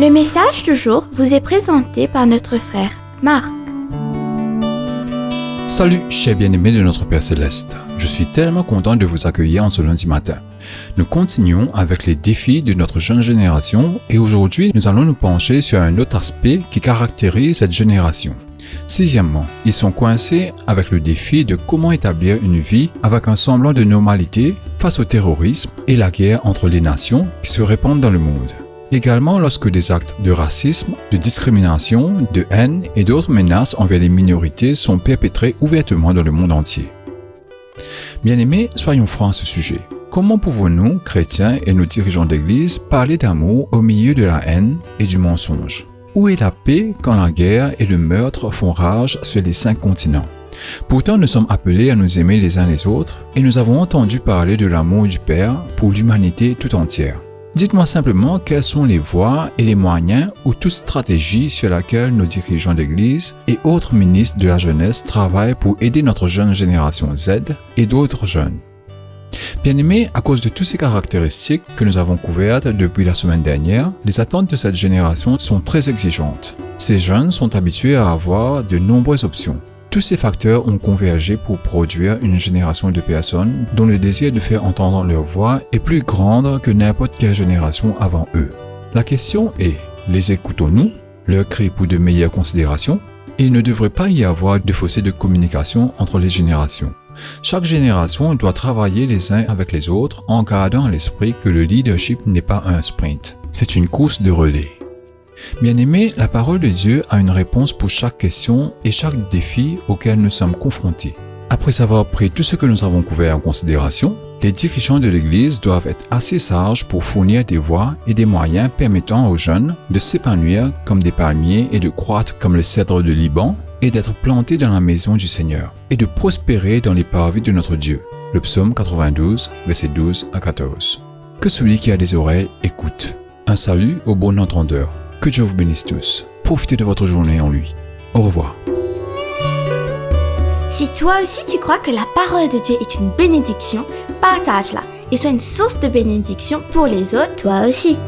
Le message du jour vous est présenté par notre frère Marc. Salut, chers bien-aimés de notre Père Céleste. Je suis tellement content de vous accueillir en ce lundi matin. Nous continuons avec les défis de notre jeune génération et aujourd'hui, nous allons nous pencher sur un autre aspect qui caractérise cette génération. Sixièmement, ils sont coincés avec le défi de comment établir une vie avec un semblant de normalité face au terrorisme et la guerre entre les nations qui se répandent dans le monde. Également lorsque des actes de racisme, de discrimination, de haine et d'autres menaces envers les minorités sont perpétrés ouvertement dans le monde entier. Bien-aimés, soyons francs à ce sujet. Comment pouvons-nous, chrétiens et nos dirigeants d'église, parler d'amour au milieu de la haine et du mensonge? Où est la paix quand la guerre et le meurtre font rage sur les 5 continents? Pourtant, nous sommes appelés à nous aimer les uns les autres et nous avons entendu parler de l'amour du Père pour l'humanité tout entière. Dites-moi simplement quelles sont les voies et les moyens ou toute stratégie sur laquelle nos dirigeants d'église et autres ministres de la jeunesse travaillent pour aider notre jeune génération Z et d'autres jeunes. Bien-aimés, à cause de toutes ces caractéristiques que nous avons couvertes depuis la semaine dernière, les attentes de cette génération sont très exigeantes. Ces jeunes sont habitués à avoir de nombreuses options. Tous ces facteurs ont convergé pour produire une génération de personnes dont le désir de faire entendre leur voix est plus grande que n'importe quelle génération avant eux. La question est, les écoutons-nous? Leur cri pour de meilleures considérations? Il ne devrait pas y avoir de fossé de communication entre les générations. Chaque génération doit travailler les uns avec les autres en gardant à l'esprit que le leadership n'est pas un sprint, c'est une course de relais. Bien-aimés, la parole de Dieu a une réponse pour chaque question et chaque défi auquel nous sommes confrontés. Après avoir pris tout ce que nous avons couvert en considération, les dirigeants de l'Église doivent être assez sages pour fournir des voies et des moyens permettant aux jeunes de s'épanouir comme des palmiers et de croître comme le cèdre de Liban et d'être plantés dans la maison du Seigneur et de prospérer dans les parvis de notre Dieu. Le psaume 92, versets 12 à 14. Que celui qui a des oreilles écoute. Un salut au bon entendeur. Que Dieu vous bénisse tous. Profitez de votre journée en lui. Au revoir. Si toi aussi tu crois que la parole de Dieu est une bénédiction, partage-la et sois une source de bénédiction pour les autres, toi aussi.